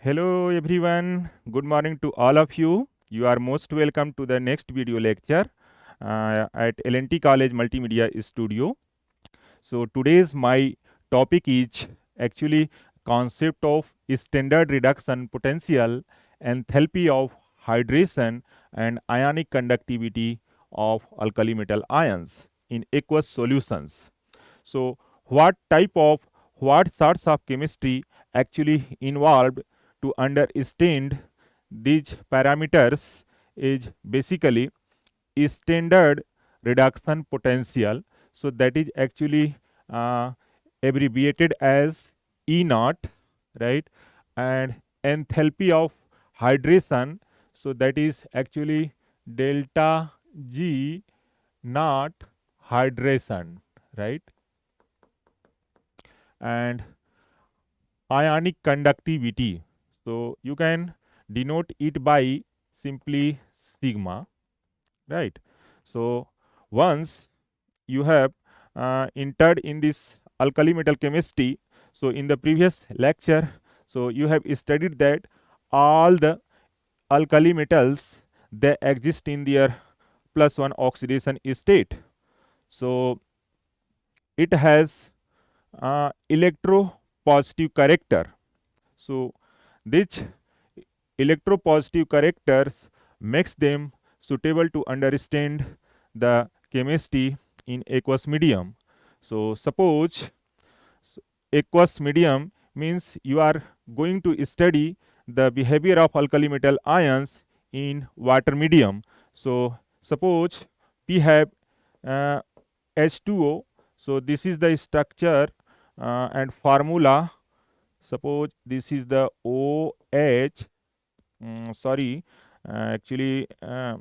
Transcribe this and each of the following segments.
Hello everyone, good morning to all of you. You are most welcome to the next video lecture at LNT College Multimedia Studio. So today's my topic is actually concept of standard reduction potential, enthalpy of hydration and ionic conductivity of alkali metal ions in aqueous solutions. So what sorts of chemistry actually involved to understand these parameters is basically standard reduction potential. So that is actually uh, abbreviated as E naught, right? And enthalpy of hydration. So that is actually delta G naught hydration, right? And ionic conductivity. So you can denote it by simply sigma, right? So once you have entered in this alkali metal chemistry, so in the previous lecture, so you have studied that all the alkali metals they exist in their plus one oxidation state. So it has electropositive character. So these electropositive characters makes them suitable to understand the chemistry in aqueous medium. So suppose aqueous medium means you are going to study the behavior of alkali metal ions in water medium. So suppose we have uh, H2O. So this is the structure and formula. Suppose this is the OH. Sorry, actually HOH.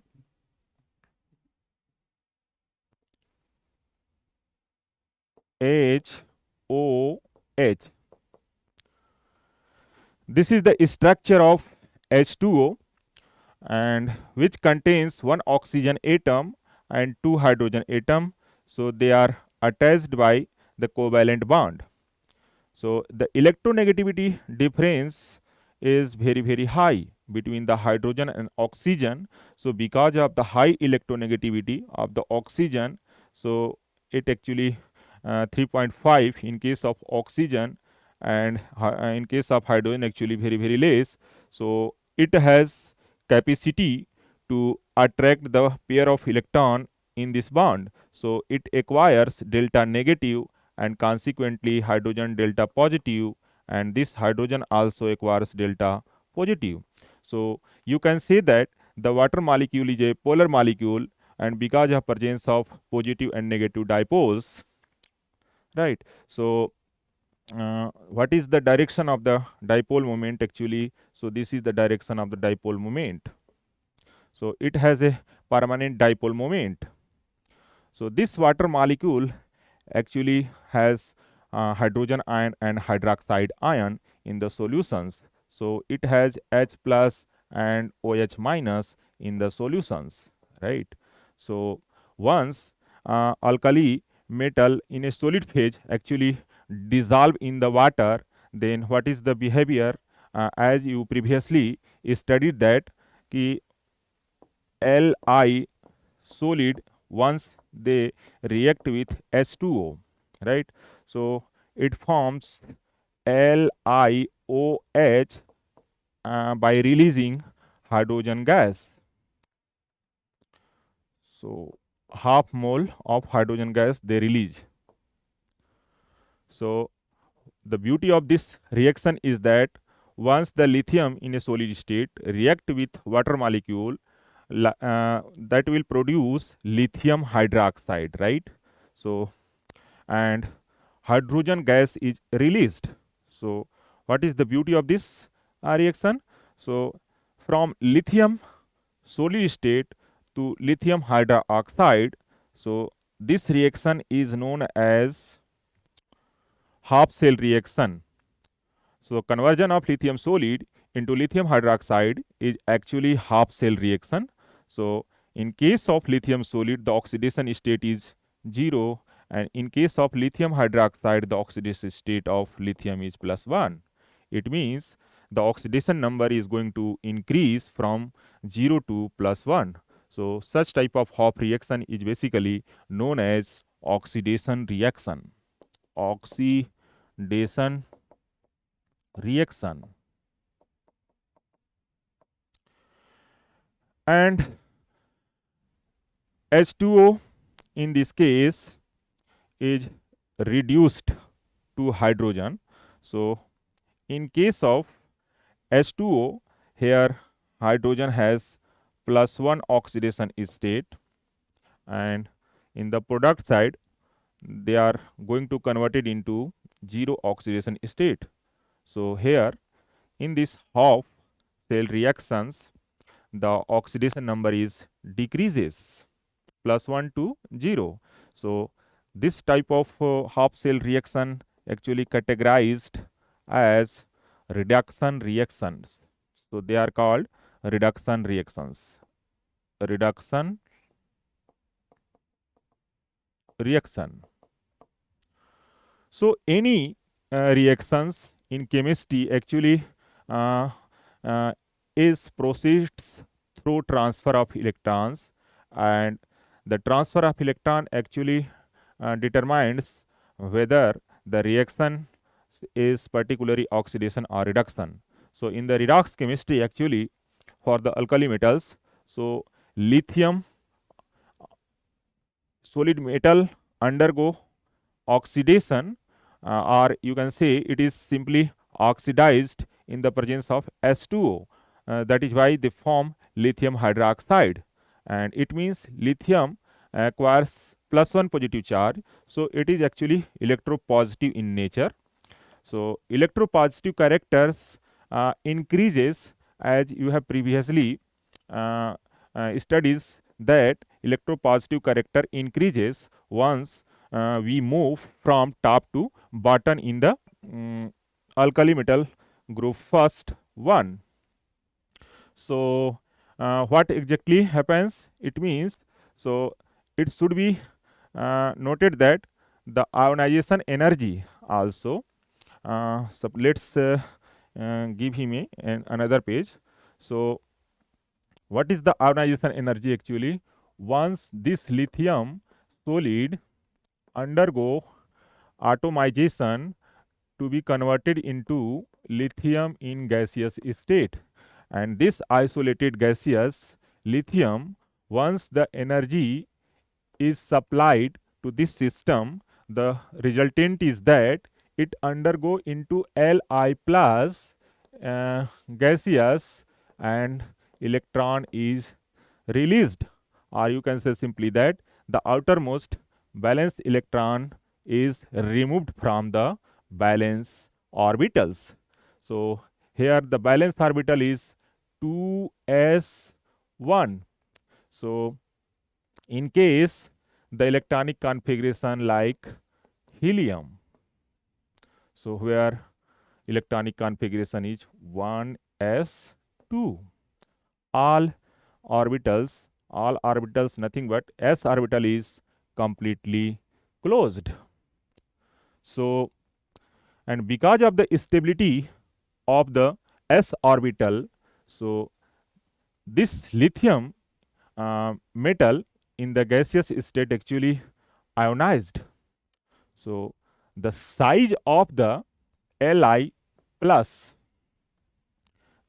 This is the structure of H2O, and which contains one oxygen atom and two hydrogen atom. So they are attached by the covalent bond. So the electronegativity difference is very high between the hydrogen and oxygen. So because of the high electronegativity of the oxygen, so it actually 3.5 in case of oxygen, and in case of hydrogen actually very less. So it has capacity to attract the pair of electron in this bond. So it acquires delta negative and consequently hydrogen delta positive, and this hydrogen also acquires delta positive. So you can say that the water molecule is a polar molecule, and because of presence of positive and negative dipoles, right? So what is the direction of the dipole moment actually? So this is the direction of the dipole moment. So it has a permanent dipole moment. So this water molecule actually has hydrogen ion and hydroxide ion in the solutions. So it has H plus and OH minus in the solutions, right? So once alkali metal in a solid phase actually dissolve in the water, then what is the behavior? As you previously studied that ki Li solid, once they react with H2O, right? So it forms LiOH by releasing hydrogen gas. So half mole of hydrogen gas they release. So the beauty of this reaction is that once the lithium in a solid state react with water molecule, that will produce lithium hydroxide, right? So and hydrogen gas is released. So what is the beauty of this reaction? So from lithium solid state to lithium hydroxide, so this reaction is known as half cell reaction. So conversion of lithium solid into lithium hydroxide is actually half cell reaction. So in case of lithium solid, the oxidation state is 0, and in case of lithium hydroxide, the oxidation state of lithium is +1. It means the oxidation number is going to increase from 0 to +1. So such type of Hop reaction is basically known as oxidation reaction. Oxidation reaction. And H2O in this case is reduced to hydrogen. So in case of H2O, here hydrogen has +1 oxidation state, and in the product side they are going to convert it into 0 oxidation state. So here in this half cell reactions, the oxidation number is decreases +1 to 0. So this type of half cell reaction actually categorized as reduction reactions. So they are called reduction reactions. Reduction reaction. So any reactions in chemistry actually uh, uh, is proceeds through transfer of electrons, and the transfer of electron actually determines whether the reaction is particularly oxidation or reduction. So in the redox chemistry actually for the alkali metals, so lithium solid metal undergo oxidation, or you can say it is simply oxidized in the presence of H2O. That is why they form lithium hydroxide, and it means lithium acquires +1 positive charge, so it is actually electropositive in nature. So electropositive characters increases, as you have previously uh, studies that electropositive character increases once we move from top to bottom in the alkali metal group first one. So what exactly happens? It means, so it should be noted that the ionization energy also, so let's give him another page. So what is the ionization energy actually? Once this lithium solid undergo atomization to be converted into lithium in gaseous state, and this isolated gaseous lithium, once the energy is supplied to this system, the resultant is that it undergo into Li plus gaseous, and electron is released, or you can say simply that the outermost valence electron is removed from the valence orbitals. So here the valence orbital is 2s1. So in case the electronic configuration like helium, so where electronic configuration is 1s2, all orbitals nothing but s orbital is completely closed. So, and because of the stability of the s orbital, so this lithium metal in the gaseous state actually ionized. So the size of the Li plus,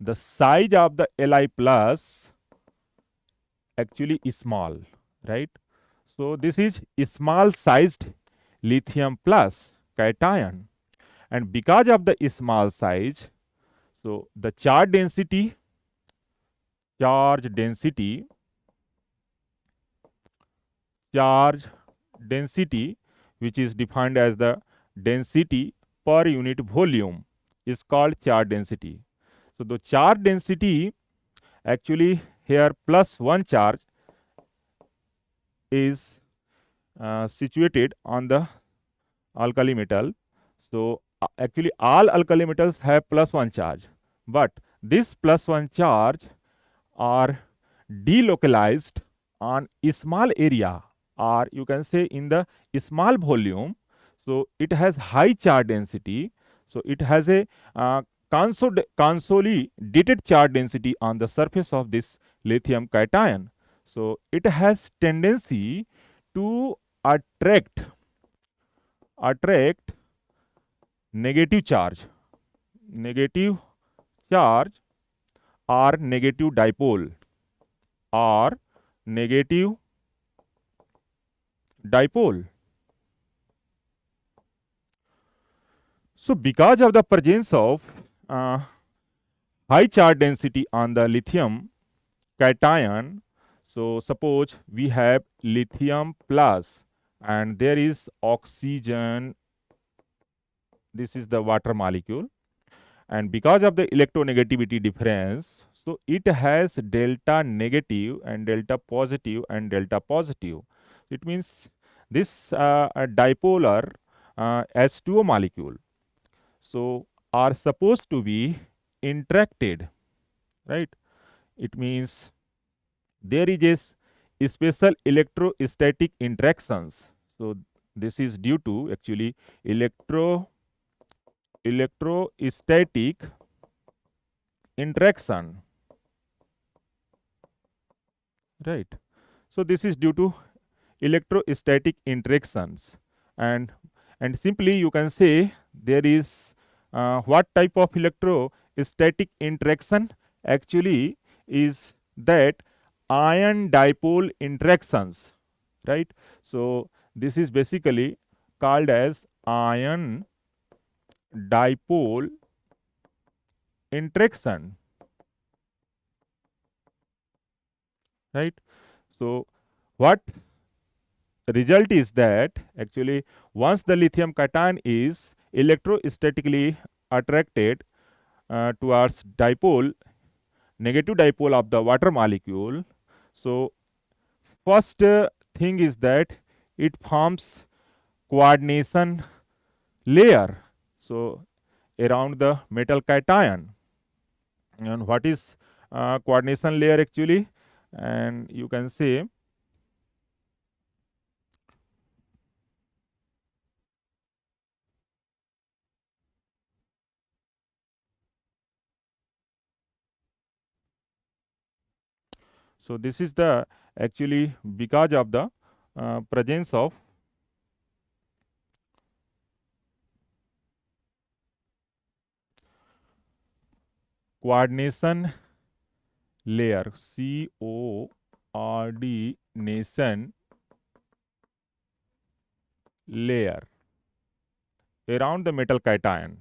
the size of the Li plus actually is small, right? So this is a small sized lithium plus cation, and because of the small size, so the charge density, charge density, charge density, which is defined as the density per unit volume, is called charge density. So the charge density actually here +1 charge is situated on the alkali metal. So actually all alkali metals have +1 charge, but this +1 charge are delocalized on a small area, or you can say in the small volume. So it has high charge density, so it has a consolidated charge density on the surface of this lithium cation. So it has tendency to attract attract negative charge, negative charge or negative dipole or negative dipole. So because of the presence of high charge density on the lithium cation, so suppose we have lithium plus and there is oxygen, this is the water molecule, and because of the electronegativity difference, so it has delta negative and delta positive and delta positive. It means this a dipolar H2O molecule so are supposed to be interacted, right? It means there is a special electrostatic interactions. So this is due to actually electrostatic interaction, right? So this is due to electrostatic interactions, and simply you can say there is what type of electrostatic interaction actually is that ion dipole interactions, right? So this is basically called as ion dipole interaction, right? So what result is that actually once the lithium cation is electrostatically attracted towards dipole, negative dipole of the water molecule, so first thing is that it forms coordination layer so around the metal cation. And what is coordination layer actually? And you can say so this is the actually because of the presence of coordination layer, coordination layer around the metal cation.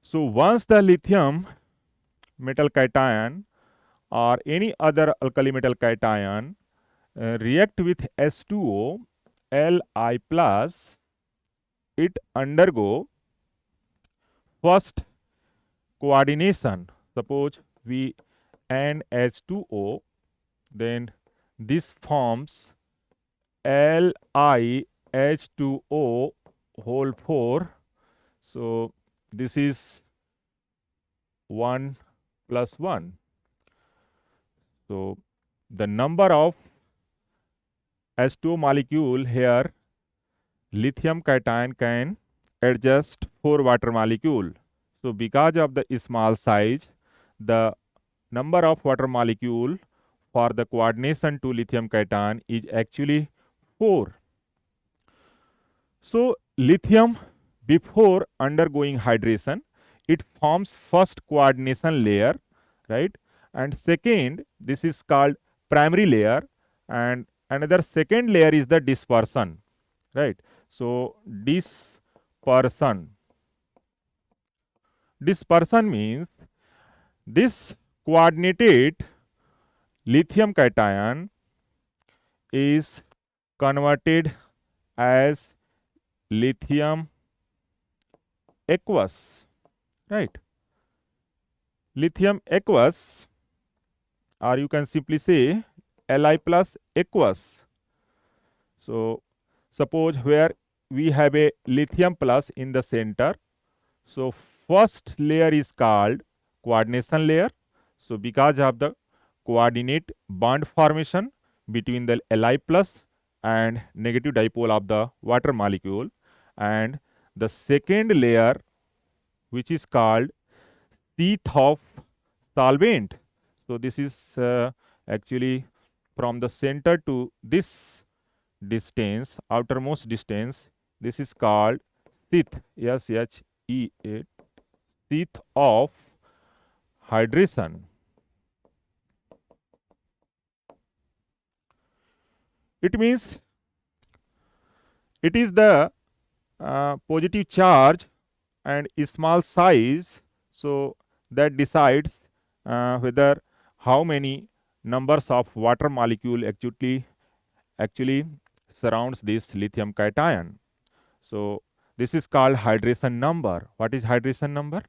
So once the lithium metal cation or any other alkali metal cation react with H2O, Li plus, it undergo first coordination. Suppose we NH2O, then this forms LiH2O whole 4. So this is 1 plus 1. So the number of H2O molecule here, lithium cation can adjust 4 water molecule. So because of the small size, the number of water molecule for the coordination to lithium cation is actually 4. So lithium before undergoing hydration, it forms first coordination layer, right? And second, this is called primary layer, and another second layer is the dispersion, right? So dispersion. Dispersion means this coordinated lithium cation is converted as lithium aqueous, right? Lithium aqueous, or you can simply say Li plus aqueous. So suppose where we have a lithium plus in the center, so first layer is called coordination layer. So because of the coordinate bond formation between the Li plus and negative dipole of the water molecule, and the second layer which is called teeth of solvent. So this is actually from the center to this distance, outermost distance. This is called teeth, SHEA, teeth of hydration. It means it is the positive charge and small size, so that decides whether how many numbers of water molecule actually surrounds this lithium cation. So this is called hydration number. What is hydration number?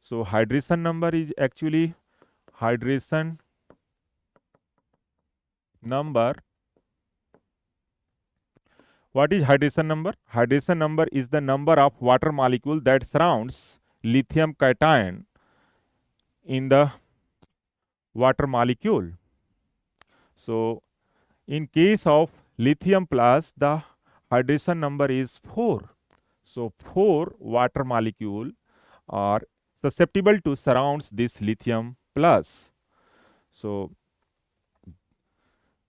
So hydration number is actually hydration number. What is hydration number? Hydration number is the number of water molecule that surrounds lithium cation in the water molecule. So in case of lithium plus, the hydration number is 4. So 4 water molecule are susceptible to surrounds this lithium plus. So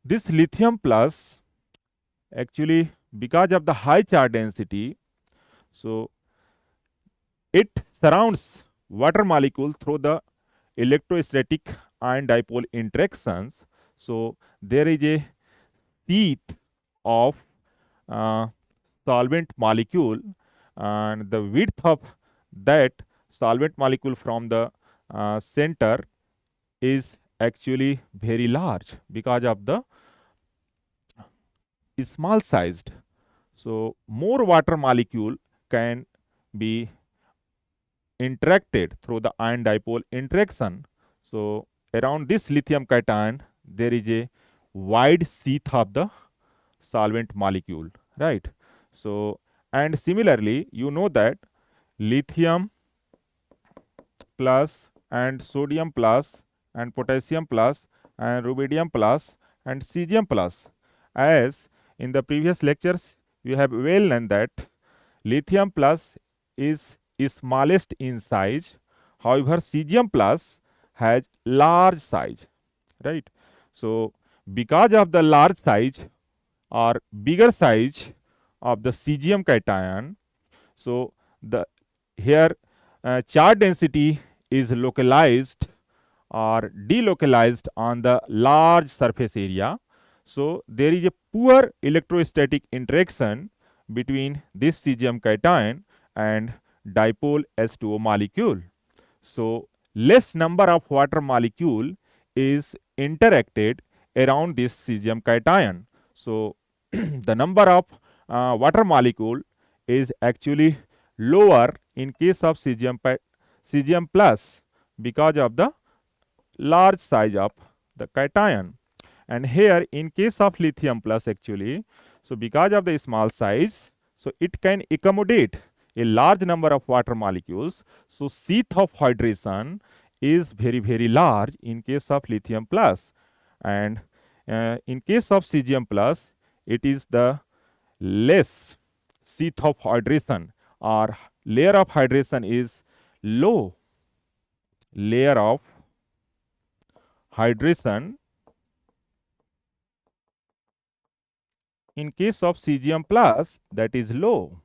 this lithium plus actually, because of the high charge density, so it surrounds water molecule through the electrostatic ion dipole interactions. So there is a teeth of solvent molecule, and the width of that solvent molecule from the center is actually very large because of the small sized. So more water molecule can be interacted through the ion dipole interaction. So around this lithium cation, there is a wide sheath of the solvent molecule, right? So, and similarly, you know that lithium plus and sodium plus and potassium plus and rubidium plus and cesium plus, as in the previous lectures you have well known that lithium plus is smallest in size, however cesium plus has large size, right? So because of the large size or bigger size of the cesium cation, so the here charge density is localized or delocalized on the large surface area. So there is a poor electrostatic interaction between this cesium cation and dipole H2O molecule. So less number of water molecule is interacted around this cesium cation. So the number of water molecule is actually lower in case of cesium plus because of the large size of the cation. And here in case of lithium plus actually, so because of the small size, so it can accommodate a large number of water molecules. So sheath of hydration is very large in case of lithium plus, and in case of cesium plus, it is the less sheath of hydration, or layer of hydration is low. Layer of hydration in case of cesium plus, that is low.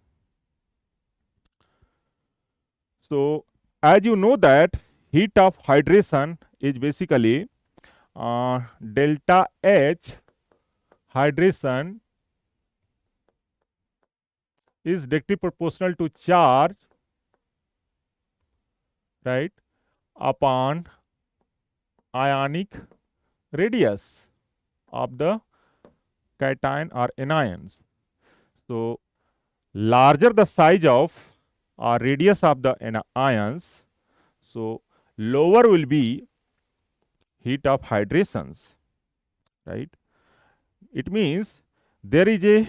So as you know that heat of hydration is basically delta H hydration is directly proportional to charge, right, upon ionic radius of the cation or anions. So larger the size of or radius of the ions, so lower will be heat of hydrations, right? It means there is a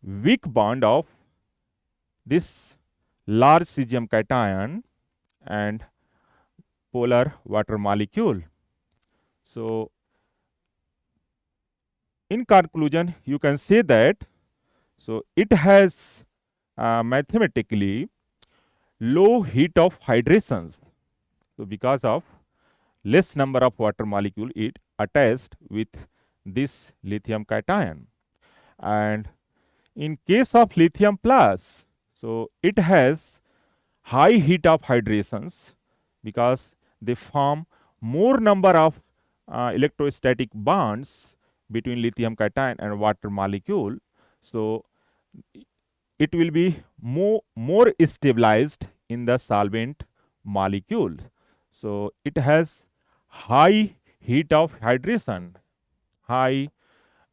weak bond of this large cesium cation and polar water molecule. So in conclusion, you can say that so it has mathematically low heat of hydrations. So because of less number of water molecule it attached with this lithium cation. And in case of lithium plus, so it has high heat of hydrations because they form more number of electrostatic bonds between lithium cation and water molecule. So it will be more stabilized in the solvent molecule. So it has high heat of hydration, high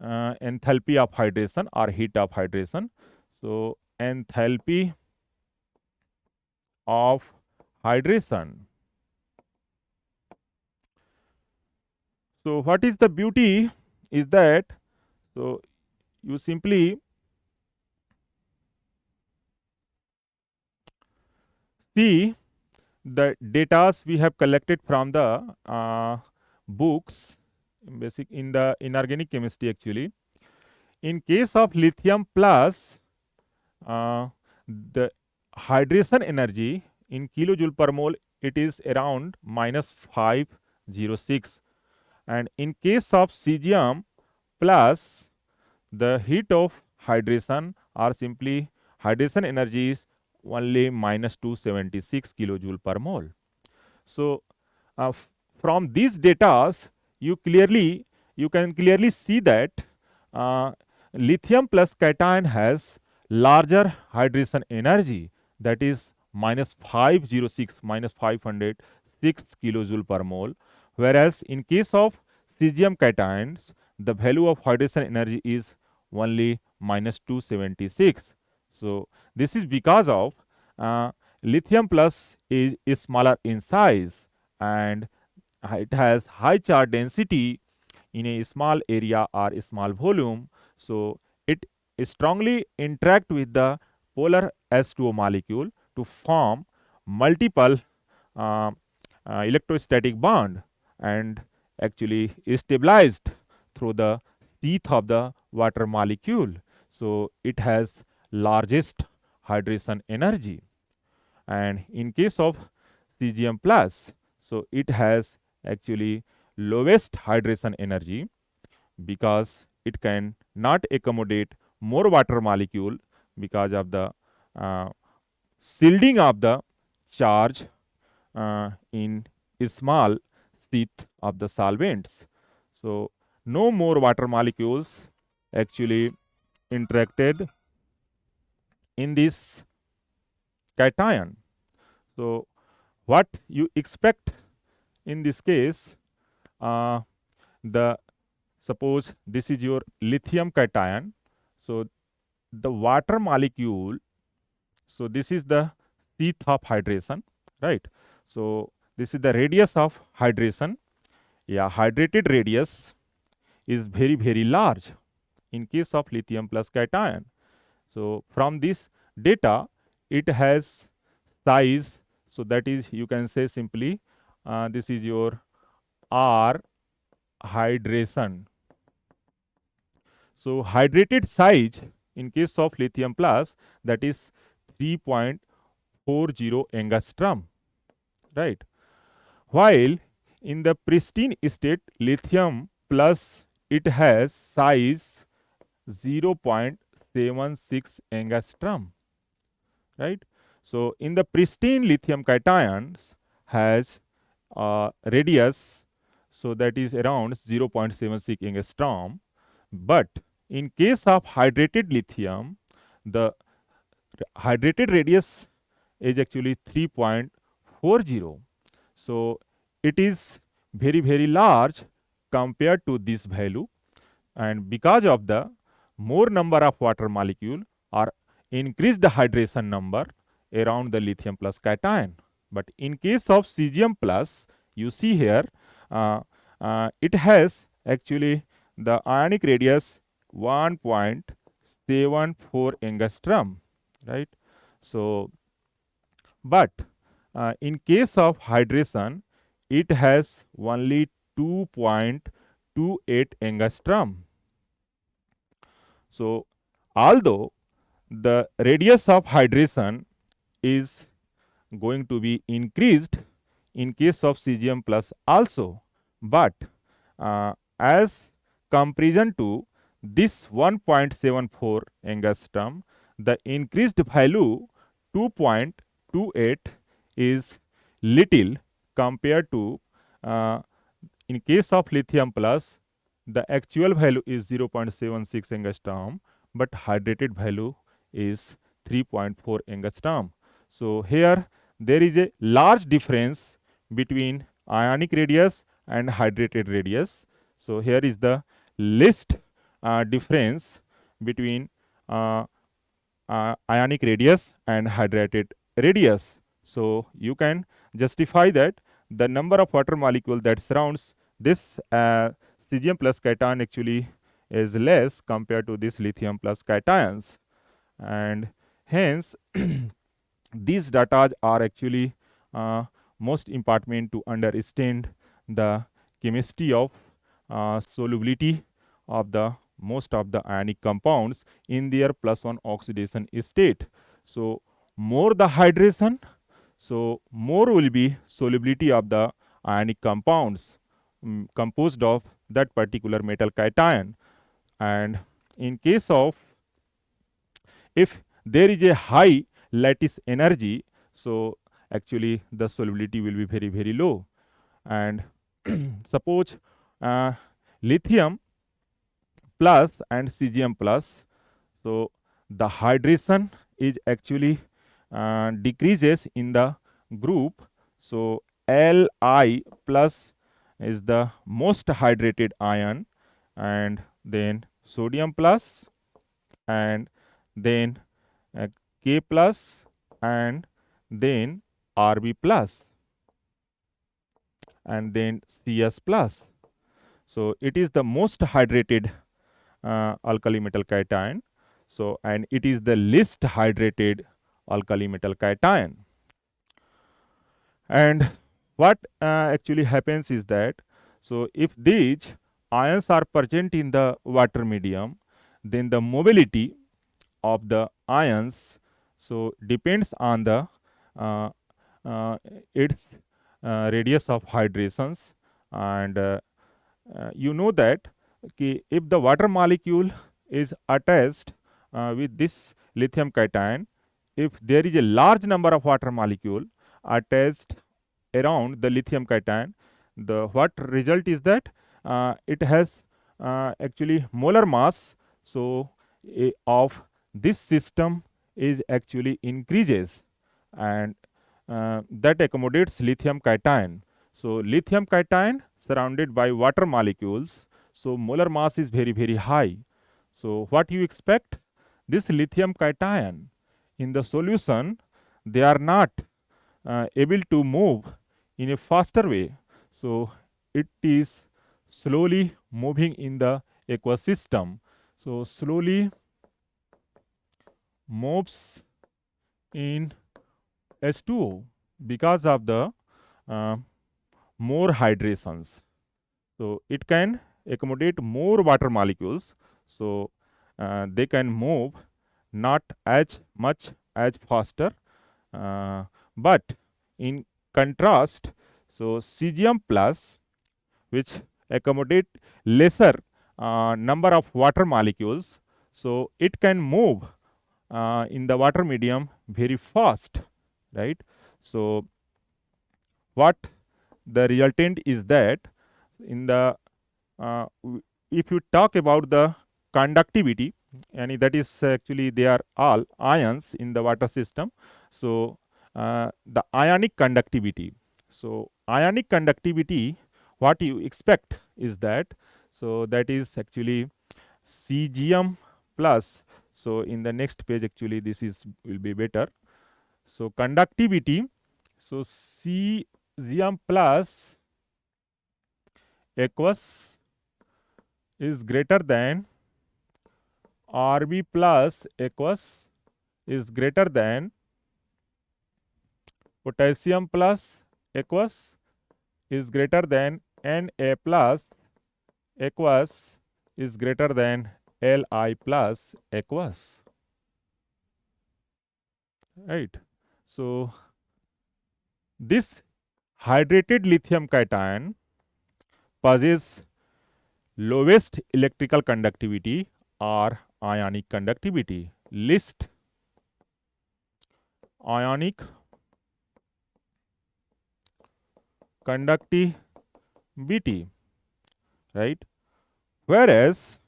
enthalpy of hydration or heat of hydration. So enthalpy of hydration. So what is the beauty is that, so you simply see the data we have collected from the books, basic in the inorganic chemistry actually. In case of lithium plus, the hydration energy in kilojoule per mole, it is around minus 506. And in case of cesium plus, the heat of hydration or simply hydration energy is only minus 276 kilojoule per mole. So from these data, you can clearly see that uh, lithium plus cation has larger hydration energy, that is minus 506 minus 506 kilojoule per mole, whereas in case of cesium cations the value of hydration energy is only minus 276. So this is because of lithium plus is smaller in size and it has high charge density in a small area or a small volume. So it strongly interact with the polar H2O molecule to form multiple uh, electrostatic bond and actually is stabilized through the sheath of the water molecule. So it has largest hydration energy. And in case of cesium plus, so it has actually lowest hydration energy because it can not accommodate more water molecule because of the uh, shielding of the charge in a small sheath of the solvents. So no more water molecules actually interacted in this cation. So what you expect in this case, the suppose this is your lithium cation. So the water molecule, so this is the sheath of hydration, right? So this is the radius of hydration. Yeah, hydrated radius is very large in case of lithium plus cation. So from this data, it has size. So that is, you can say simply, this is your R hydration. So hydrated size in case of lithium plus, that is 3.40 angstrom, right? While in the pristine state, lithium plus it has size 0.76 angstrom, right? So in the pristine lithium cations has radius, so that is around 0.76 angstrom. But in case of hydrated lithium, the hydrated radius is actually 3.40. So it is very large compared to this value, and because of the more number of water molecule or increase the hydration number around the lithium plus cation. But in case of cesium plus, you see here it has actually the ionic radius 1.74 angstrom, right? So but in case of hydration, it has only 2.28 angstrom. So although the radius of hydration is going to be increased in case of Cesium plus also, but as comparison to this 1.74 angstrom, the increased value 2.28 is little compared to in case of lithium plus, the actual value is 0.76 angstrom, but hydrated value is 3.4 angstrom. So here there is a large difference between ionic radius and hydrated radius. So here is the least difference between ionic radius and hydrated radius. So you can justify that the number of water molecule that surrounds this cesium plus cation actually is less compared to this lithium plus cations, and hence these data are actually most important to understand the chemistry of solubility of the most of the ionic compounds in their +1 oxidation state. So more the hydration, so more will be solubility of the ionic compounds composed of that particular metal cation. And in case of if there is a high lattice energy, so actually the solubility will be very, very low. And suppose lithium plus and cesium plus, so the hydration is actually decreases in the group. So Li plus is the most hydrated ion, and then sodium plus, and then K plus, and then Rb plus, and then Cs plus. So it is the most hydrated alkali metal cation. So and it is the least hydrated alkali metal cation. And what actually happens is that, so if these ions are present in the water medium, then the mobility of the ions so depends on the uh, its radius of hydrations. And you know that if the water molecule is attached with this lithium cation, if there is a large number of water molecule attached around the lithium cation, the what result is that it has actually molar mass, so of this system is actually increases, and that accommodates lithium cation. So lithium cation surrounded by water molecules, so molar mass is very, very high. So what you expect, this lithium cation in the solution, they are not able to move in a faster way. So it is slowly moving in the aqueous system. So slowly moves in H2O because of the more hydrations. So it can accommodate more water molecules. So they can move not as much as faster, but in contrast, so cesium plus, which accommodate lesser number of water molecules, so it can move in the water medium very fast, right? So what the resultant is that in the if you talk about the conductivity, and that is actually they are all ions in the water system. So the ionic conductivity, so ionic conductivity, what you expect is that, so that is actually cesium plus. So in the next page actually this is will be better. So conductivity, so cesium plus aqueous is greater than Rb plus aqueous is greater than potassium plus aqueous is greater than Na plus aqueous is greater than Li plus aqueous, right? So This hydrated lithium cation possesses lowest electrical conductivity or ionic conductivity. List ionic conductivity, right? Whereas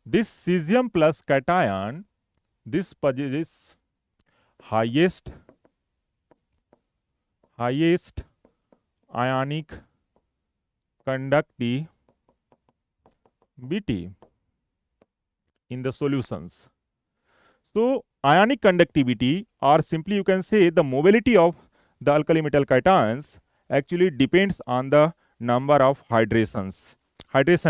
this cesium plus cation, this possesses highest ionic conductivity in the solutions. So, ionic conductivity, or simply you can say the mobility of the alkali metal cations, actually depends on the number of hydration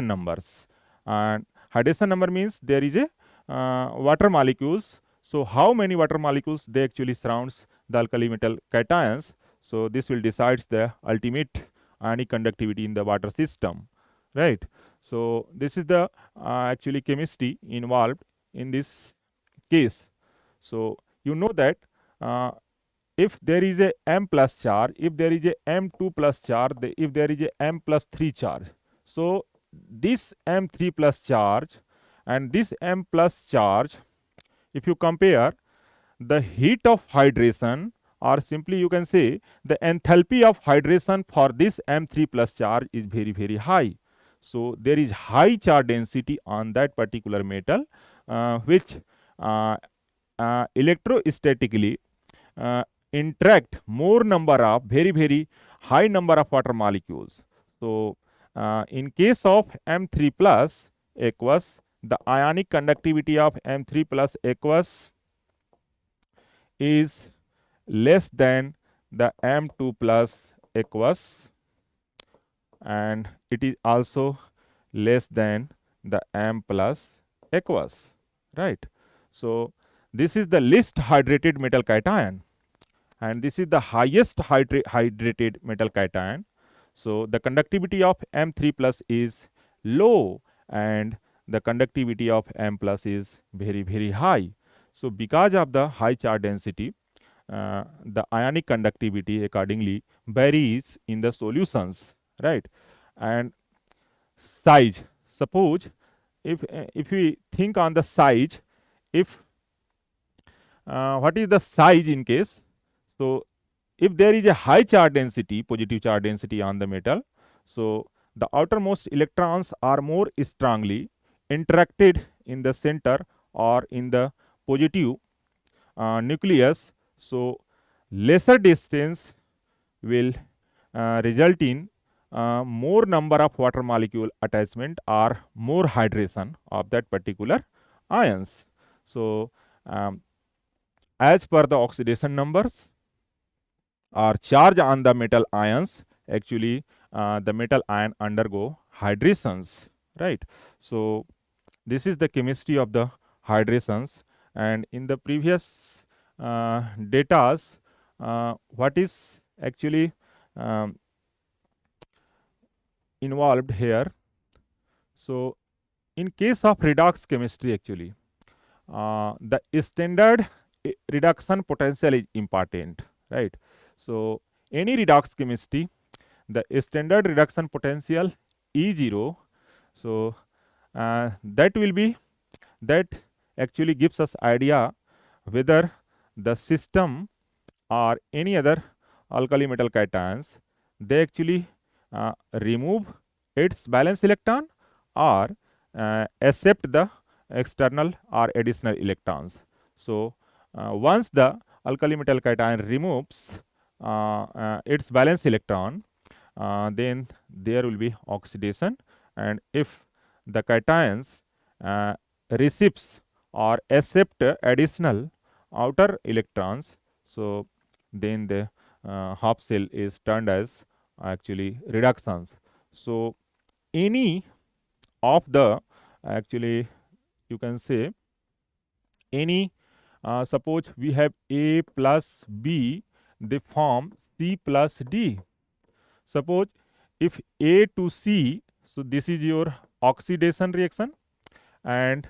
numbers. And hydration number means there is a water molecules. So, how many water molecules they actually surrounds the alkali metal cations. So, this will decides the ultimate ionic conductivity in the water system, right? So, this is the actually chemistry involved in this case. So, you know that uh, if there is a m plus charge, if there is a m2 plus charge, if there is a m plus 3 charge. So, this m3 plus charge and this m plus charge, if you compare the heat of hydration, or simply you can say the enthalpy of hydration for this m3 plus charge is very, very high. So, there is high charge density on that particular metal, which uh, electrostatically uh, interact more number of very high number of water molecules. So, in case of M3 plus aqueous, the ionic conductivity of M3 plus aqueous is less than the M2 plus aqueous, and it is also less than the M plus aqueous, right? So, this is the least hydrated metal cation, and this is the highest hydrated metal cation. So, the conductivity of M3 plus is low and the conductivity of M plus is very high. So, because of the high charge density, the ionic conductivity accordingly varies in the solutions, right? And size, suppose if we think on the size, if what is the size in case? So, if there is a high charge density, positive charge density on the metal, so the outermost electrons are more strongly interacted in the center or in the positive nucleus. So, lesser distance will result in more number of water molecule attachment or more hydration of that particular ions. So, as per the oxidation numbers or charge on the metal ions, actually the metal ion undergo hydrations, right? So, this is the chemistry of the hydrations, and in the previous datas, what is actually involved here. So, in case of redox chemistry, actually the standard reduction potential is important, right? So, any redox chemistry, the standard reduction potential E0, so that will be, that actually gives us idea whether the system or any other alkali metal cations, they actually remove its valence electron or accept the external or additional electrons. So, once the alkali metal cation removes its valence electron, then there will be oxidation, and if the cations receives or accept additional outer electrons, so then the half shell is turned as actually reductions. So, any of the, actually you can say, any suppose we have A plus B, they form C plus D. Suppose if A to C, so this is your oxidation reaction, and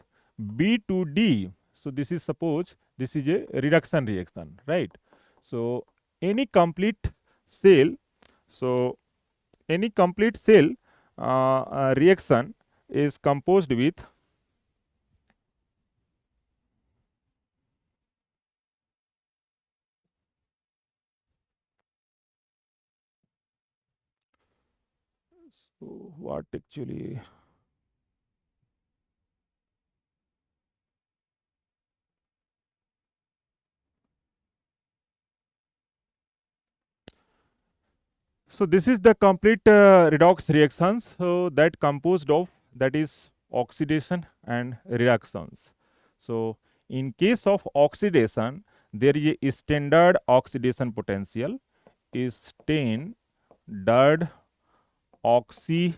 B to D, So this is, suppose this is a reduction reaction, right? So any complete cell, so any complete cell reaction is composed with, so what actually, so this is the complete redox reactions, so that composed of, that is oxidation and reactions. So in case of oxidation, there is a standard oxidation potential, is standard oxidation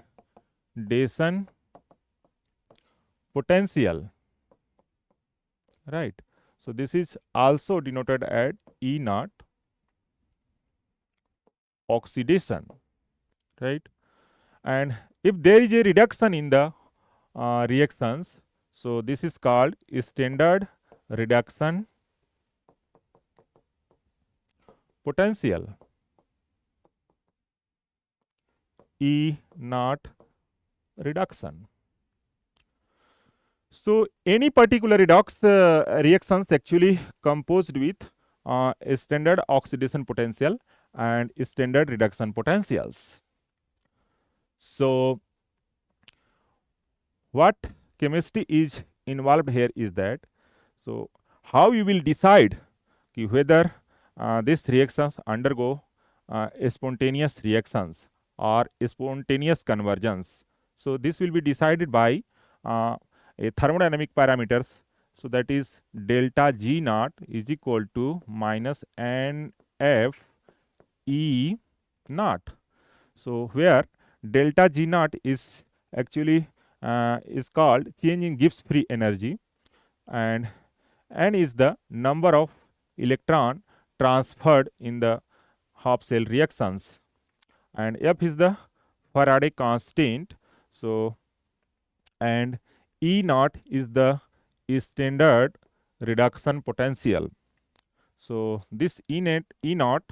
potential, right? So this is also denoted at E naught oxidation, right? And if there is a reduction in the reactions, so this is called standard reduction potential, E naught reduction. So any particular redox reactions actually composed with a standard oxidation potential and standard reduction potentials. So what chemistry is involved here is that, so how you will decide whether these reactions undergo spontaneous reactions or spontaneous conversions. So this will be decided by a thermodynamic parameters. So that is delta G naught is equal to minus NF E naught. So where delta G naught is actually is called change in Gibbs free energy, and N is the number of electron transferred in the half cell reactions, and F is the Faraday constant. So and E naught is the standard reduction potential. So this E naught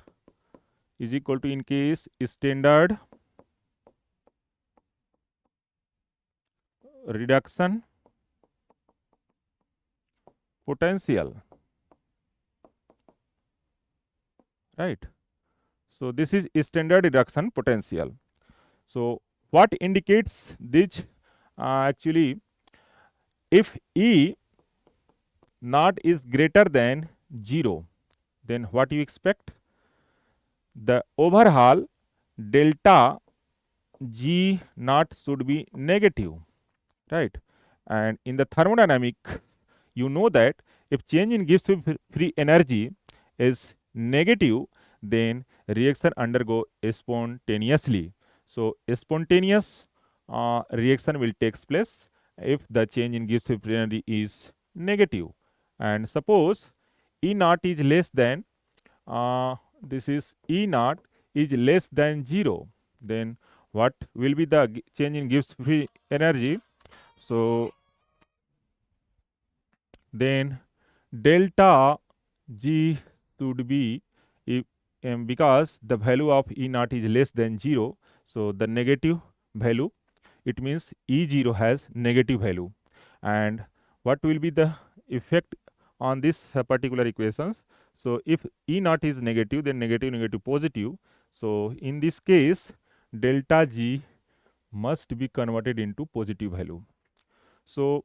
is equal to, in case standard reduction potential, right? So this is standard reduction potential. So what indicates this? Actually, if E naught is greater than 0, then what you expect? The overall delta G naught should be negative, right? And in the thermodynamic, you know that if change in Gibbs free energy is negative, then reaction undergo spontaneously. So spontaneous reaction will take place if the change in Gibbs free energy is negative. And suppose E naught is less than this is E naught is less than 0, then what will be the change in Gibbs free energy? So then delta G should be, if because the value of E naught is less than 0, so the negative value, it means E0 has negative value. And what will be the effect on this particular equations? So if E naught is negative, then negative, negative, positive. So in this case, delta G must be converted into positive value. So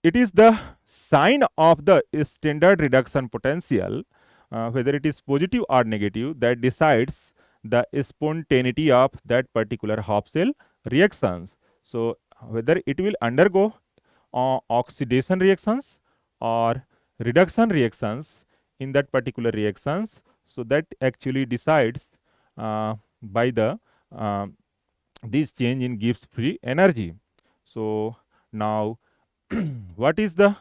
it is the sign of the standard reduction potential, whether it is positive or negative, that decides the spontaneity of that particular half cell reactions. So whether it will undergo oxidation reactions or reduction reactions in that particular reactions, so that actually decides by the this change in Gibbs free energy. So now what is the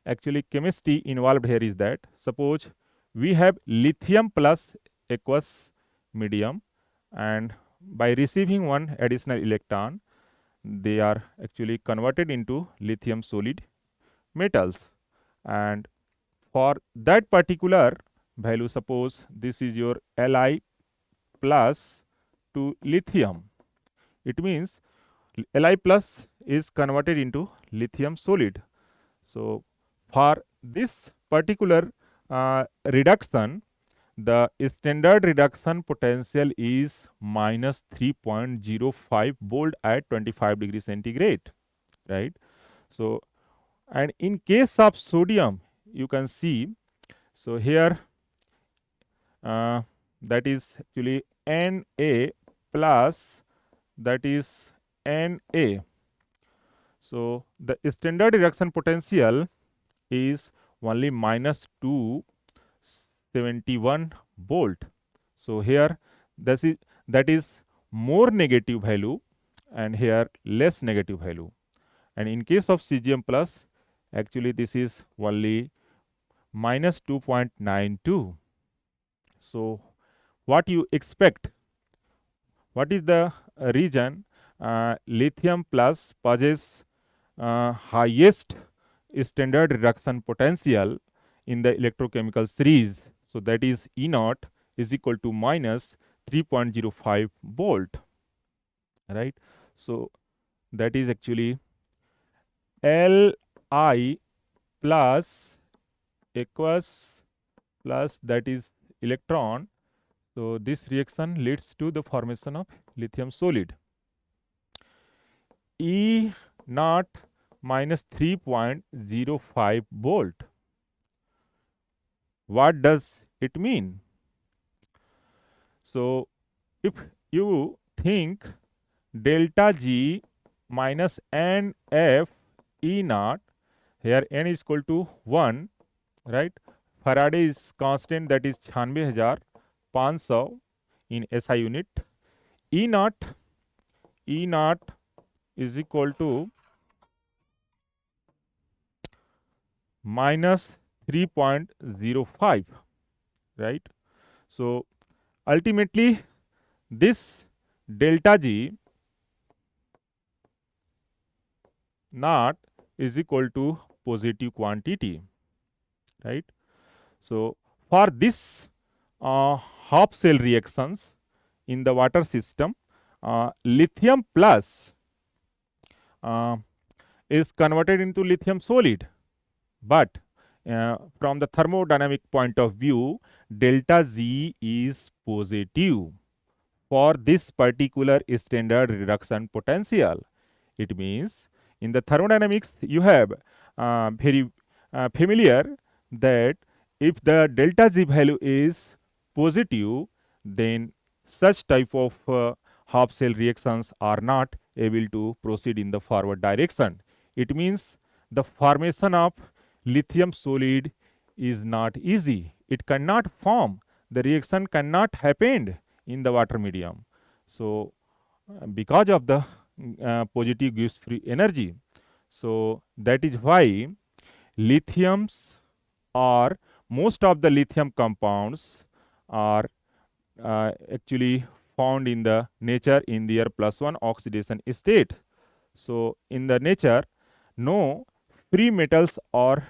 actually chemistry involved here is that, suppose we have lithium plus aqueous medium, and by receiving one additional electron, they are actually converted into lithium solid. metals. And for that particular value, suppose this is your Li plus to lithium. It means Li plus is converted into lithium solid. So for this particular reduction, the standard reduction potential is minus 3.05 volt at 25 degrees centigrade, right? So, and in case of sodium, you can see, so here that is actually Na plus, that is Na. So the standard reduction potential is only minus 271 volt. So here that is more negative value, and here less negative value. And in case of Cesium plus, actually this is only minus 2.92. So what you expect? What is the reason lithium plus possesses highest standard reduction potential in the electrochemical series? So that is E naught is equal to minus 3.05 volt, right? So that is actually Li plus aqueous plus, that is electron. So this reaction leads to the formation of lithium solid. E naught minus 3.05 volt. What does it mean? So if you think delta G minus NF E naught, here n is equal to 1, right? Faraday is constant, that is 96,500 in SI unit. E naught is equal to minus 3.05, right? So ultimately this delta G naught is equal to positive quantity, right? So for this half cell reactions in the water system, lithium plus is converted into lithium solid, but from the thermodynamic point of view, delta Z is positive for this particular standard reduction potential. It means in the thermodynamics, you have very familiar that if the delta G value is positive, then such type of half cell reactions are not able to proceed in the forward direction. It means the formation of lithium solid is not easy. It cannot form. The reaction cannot happen in the water medium. So because of the positive gives free energy. So that is why lithiums, or most of the lithium compounds, are actually found in the nature in their +1 oxidation state. So in the nature, no free metals are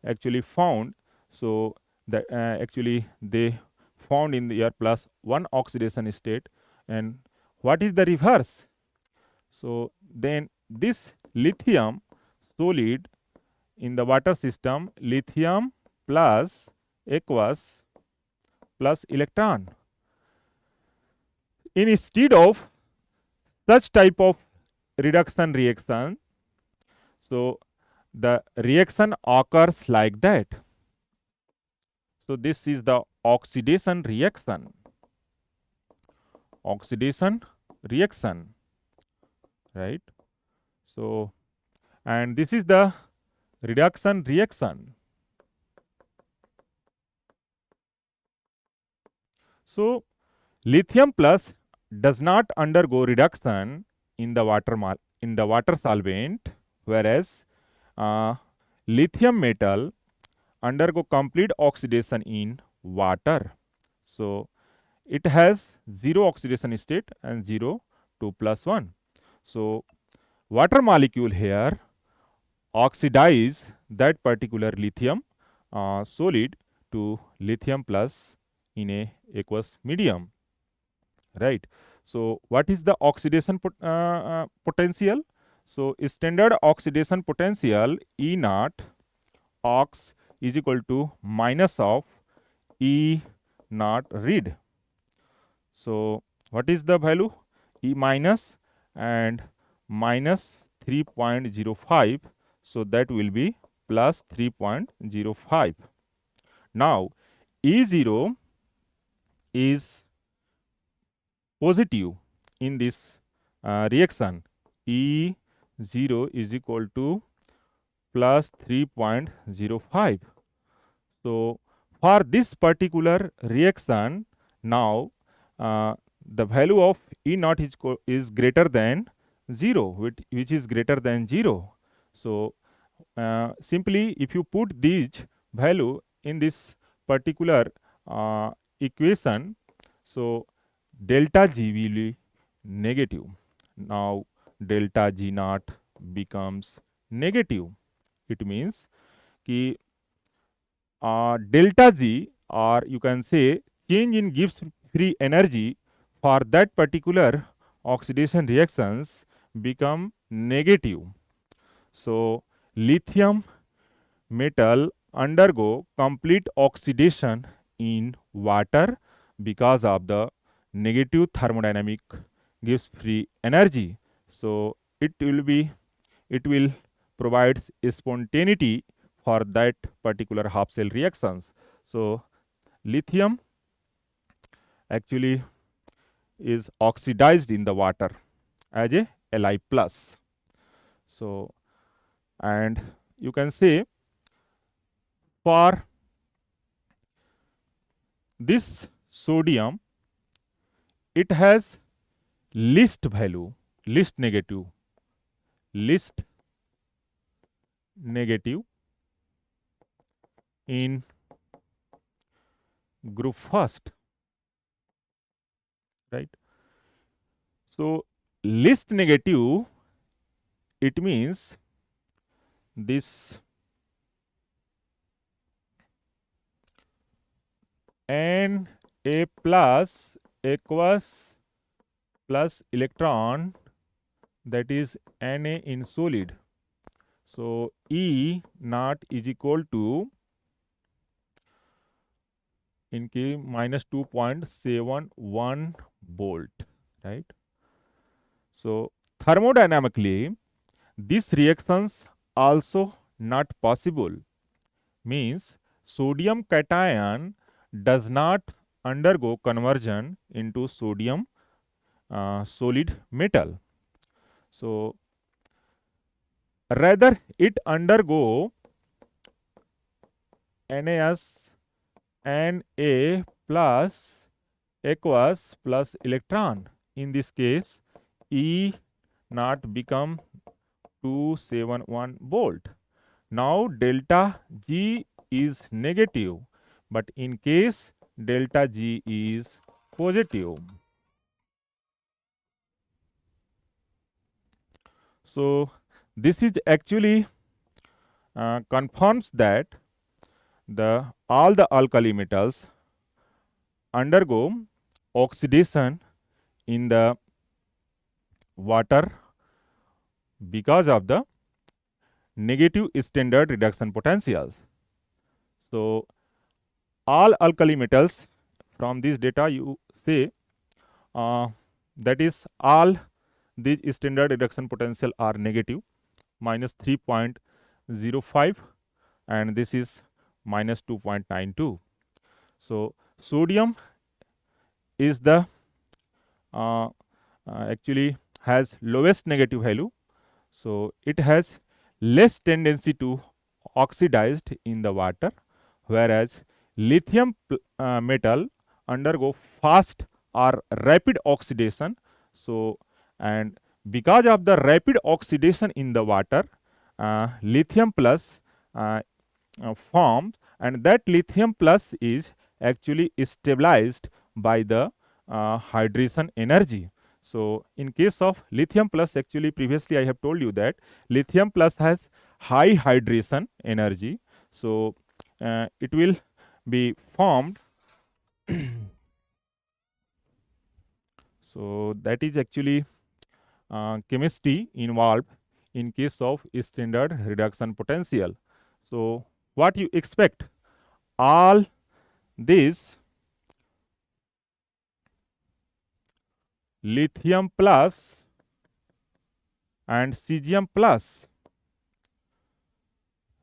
actually found. So that actually they found in their +1 oxidation state. And what is the reverse? So then this lithium solid in the water system, lithium plus aqueous plus electron. Instead of such type of reduction reaction, so the reaction occurs like that. So this is the oxidation reaction. Oxidation reaction, right? So, and this is the reduction reaction. So lithium plus does not undergo reduction in the water solvent, whereas lithium metal undergo complete oxidation in water. So it has 0 oxidation state and 0 2 plus 1. So water molecule here oxidize that particular lithium solid to lithium plus in a aqueous medium, right? So what is the oxidation potential? So standard oxidation potential E naught ox is equal to minus of E naught read. So what is the value? E minus and minus 3.05. So that will be plus 3.05. Now E0 is positive in this reaction. E0 is equal to plus 3.05. So for this particular reaction, now the value of E naught is greater than 0, which is greater than 0. So simply if you put these value in this particular equation, so delta G will be negative. Now delta G naught becomes negative. It means कि delta G, or you can say change in Gibbs free energy for that particular oxidation reactions become negative. So lithium metal undergo complete oxidation in water because of the negative thermodynamic Gibbs free energy. So it will provide spontaneity for that particular half cell reactions. So lithium actually is oxidized in the water as a Li plus. So and you can say for this sodium, it has least value, least negative in group first, right? So least negative, it means this Na plus aqueous plus electron, that is Na in solid. So E naught is equal to in K minus 2.71 volt, right? So thermodynamically, these reactions also not possible, means sodium cation does not undergo conversion into sodium solid metal. So rather it undergo NaS Na plus aqueous plus electron. In this case, E naught become 271 volt. Now delta G is negative, but in case delta G is positive. So this is actually confirms that all the alkali metals undergo oxidation in the water because of the negative standard reduction potentials. So all alkali metals, from this data you say that is all these standard reduction potential are negative, minus 3.05, and this is minus 2.92. So sodium is the actually has lowest negative value, so it has less tendency to oxidized in the water, whereas lithium metal undergo fast or rapid oxidation. So and because of the rapid oxidation in the water, lithium plus forms, and that lithium plus is actually stabilized by the hydration energy. So in case of lithium plus, actually previously I have told you that lithium plus has high hydration energy. So it will be formed. So that is actually chemistry involved in case of standard reduction potential. So what you expect, all this lithium plus and cesium plus,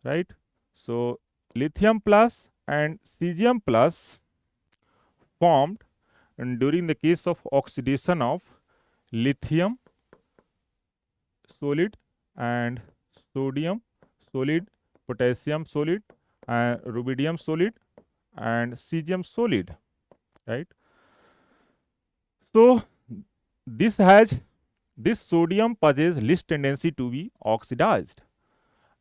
right? So lithium plus and cesium plus formed and during the case of oxidation of lithium solid and sodium solid, potassium solid, and rubidium solid and cesium solid, right? So this sodium possesses least tendency to be oxidized,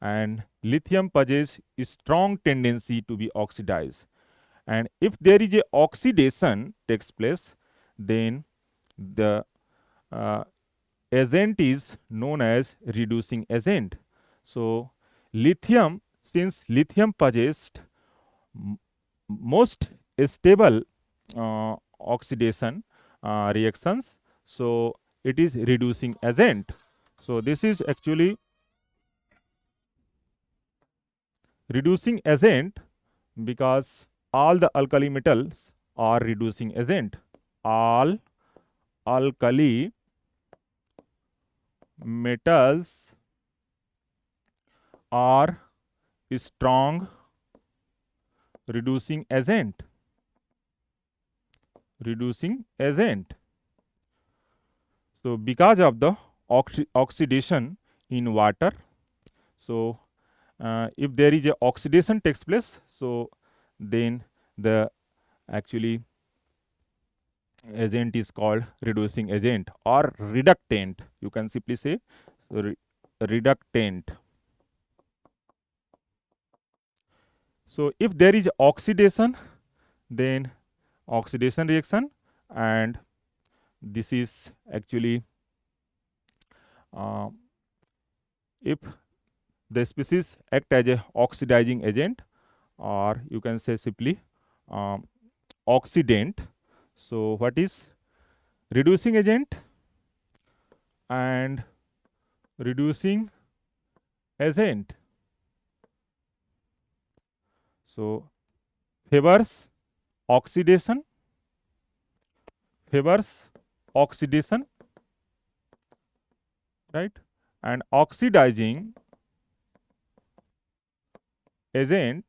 and lithium possesses strong tendency to be oxidized. And if there is a oxidation takes place, then the uh, agent is known as reducing agent. So lithium, since lithium possessed most stable oxidation reactions, so it is reducing agent. So this is actually reducing agent because all the alkali metals are reducing agent. All alkali metals are strong reducing agent. Reducing agent. So because of the oxidation in water, so if there is a oxidation takes place, so then the actually agent is called reducing agent or reductant. You can simply say reductant. So if there is oxidation, then oxidation reaction, and this is actually if the species act as a oxidizing agent, or you can say simply oxidant. So what is reducing agent and reducing agent? So favors oxidation, right? And oxidizing agent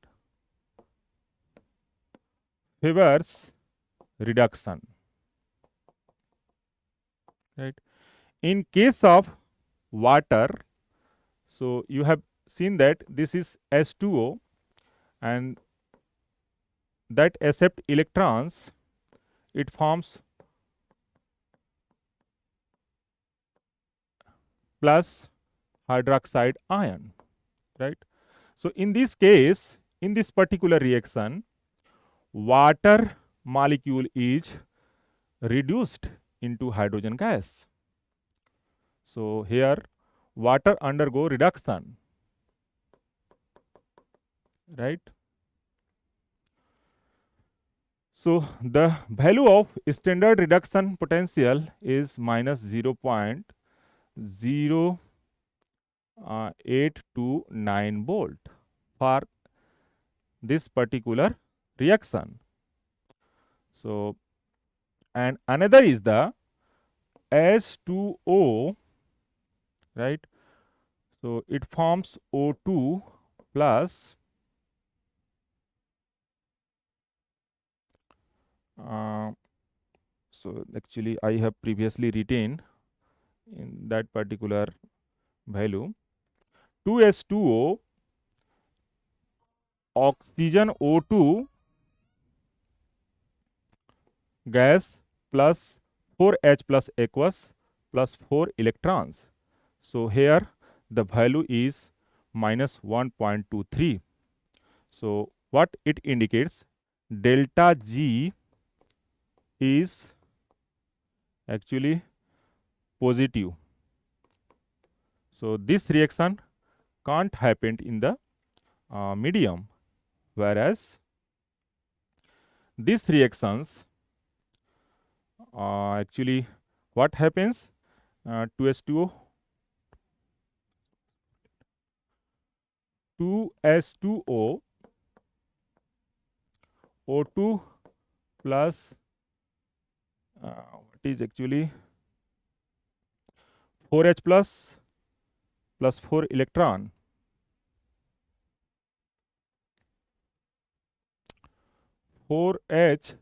favors reduction, right? In case of water, so you have seen that this is H2O, and that accept electrons, it forms plus hydroxide ion, right? So in this case, in this particular reaction, water molecule is reduced into hydrogen gas. So here water undergo reduction, right? So the value of standard reduction potential is minus 0.0829 volt for this particular reaction. So, and another is the H2O, right? So it forms O2 plus so actually I have previously written in that particular value 2H2O oxygen O2 gas plus 4H plus aqueous plus 4 electrons. So here the value is minus 1.23. So what it indicates, delta G is actually positive. So this reaction can't happen in the medium, whereas these reactions actually what happens, 2s2o 2s2o O2 plus what is actually 4H plus 4 electron, 4H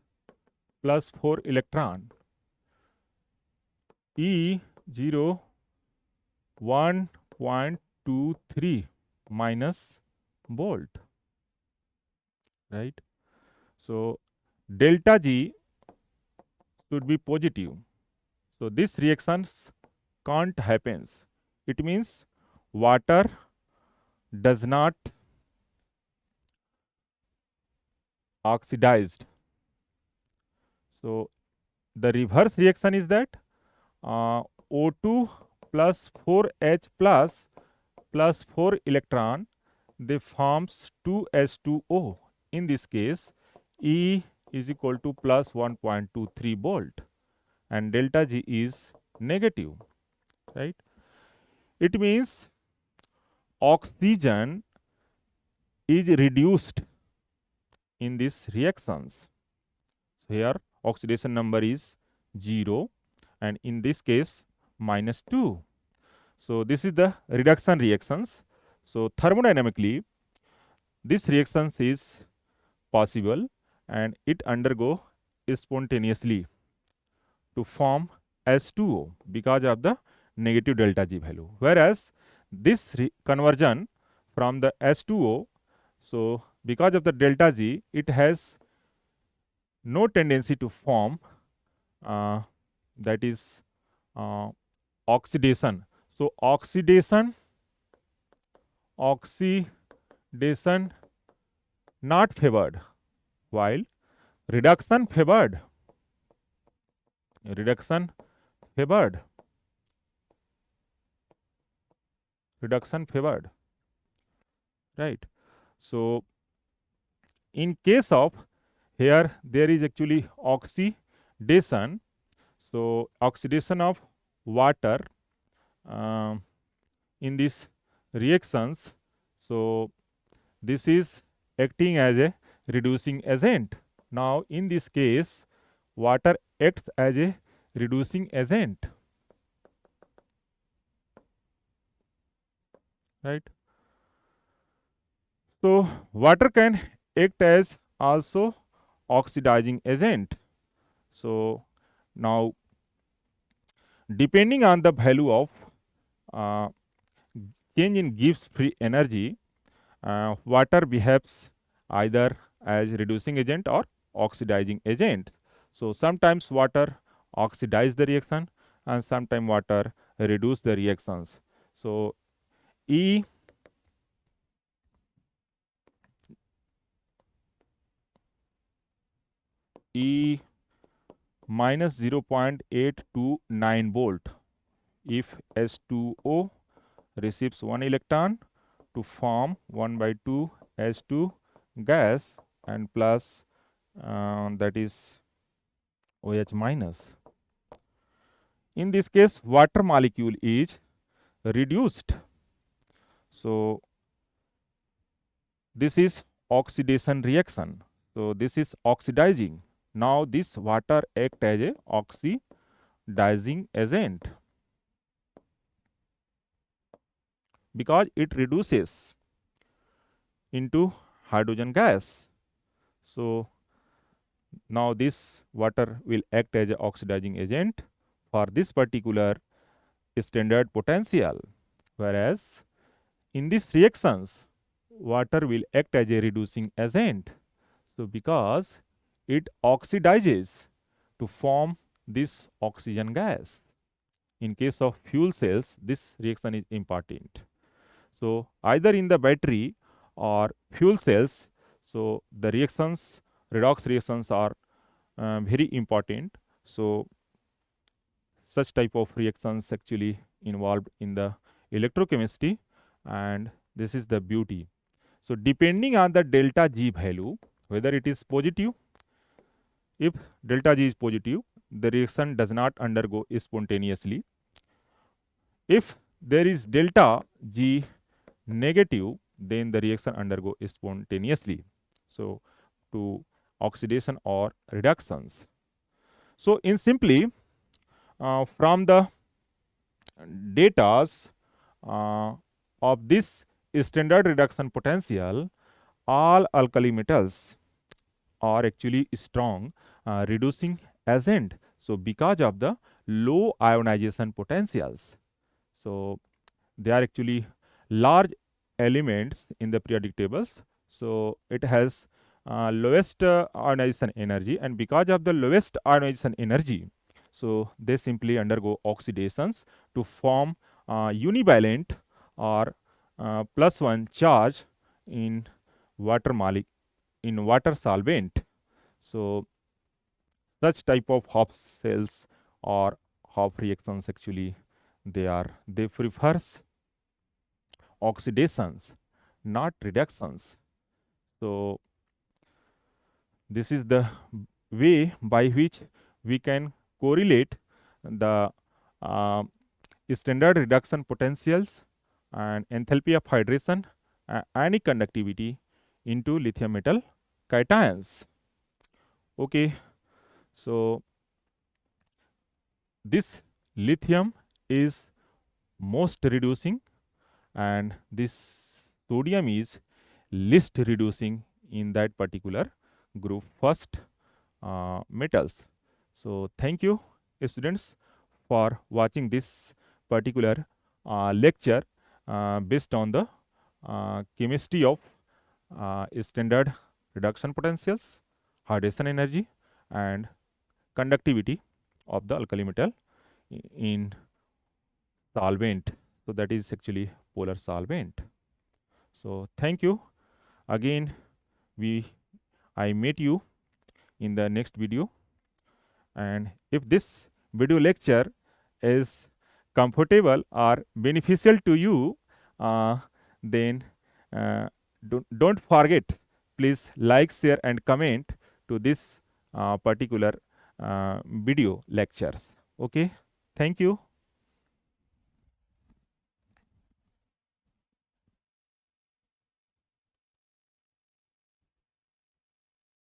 plus 4 electron, E0 1.23 minus volt, right? So delta G should be positive. So this reactions can't happens. It means water does not oxidized. So the reverse reaction is that O2 plus 4H plus 4 electron, they forms 2s2o. In this case, E is equal to plus 1.23 volt and delta G is negative, right? It means oxygen is reduced in these reactions. So here oxidation number is 0 and in this case -2. So this is the reduction reactions. So thermodynamically this reactions is possible and it undergo spontaneously to form S2O because of the negative delta G value. Whereas this conversion from the S2O, so because of the delta G, it has no tendency to form that is oxidation. So oxidation not favored, while reduction favored. Reduction favored. Reduction favored. Right. So in case of here there is actually oxidation. So oxidation of water in these reactions. So this is acting as a reducing agent. Now in this case water acts as a reducing agent, right? So water can act as also oxidizing agent. So now depending on the value of uh, change in Gibbs free energy, water behaves either as reducing agent or oxidizing agent. So sometimes water oxidize the reaction and sometimes water reduce the reactions. So E minus 0.829 volt if S2O receives 1 electron to form 1 by 2 S2 gas and plus that is OH minus. In this case water molecule is reduced. So this is oxidation reaction. So this is oxidizing. Now this water act as a oxidizing agent because it reduces into hydrogen gas. So now this water will act as an oxidizing agent for this particular standard potential, whereas in these reactions water will act as a reducing agent. So because it oxidizes to form this oxygen gas. In case of fuel cells, this reaction is important. So either in the battery or fuel cells, so the reactions, redox reactions are very important. So such type of reactions actually involved in the electrochemistry, and This is the beauty. So depending on the delta G value, whether it is positive, if delta G is positive, the reaction does not undergo spontaneously. If there is delta G negative, then the reaction undergo spontaneously. So to oxidation or reductions. So in simply, from the datas of this standard reduction potential, all alkali metals are actually strong reducing agent. So because of the low ionization potentials, so they are actually large elements in the periodic tables. So it has lowest ionization energy, and because of the lowest ionization energy, so they simply undergo oxidations to form univalent or +1 charge in water water solvent. So such type of Hopf cells or Hopf reactions actually they prefers oxidations, not reductions. So this is the way by which we can correlate the standard reduction potentials and enthalpy of hydration and ionic conductivity into lithium metal cations. Okay, so this lithium is most reducing and this sodium is least reducing in that particular group first metals. So thank you students for watching this particular lecture based on the chemistry of standard reduction potentials, hydration energy and conductivity of the alkali metal in solvent. So that is actually polar solvent. So thank you again. I meet you in the next video, and if this video lecture is comfortable or beneficial to you, then don't forget, please like, share and comment to this particular video lectures. Okay, thank you.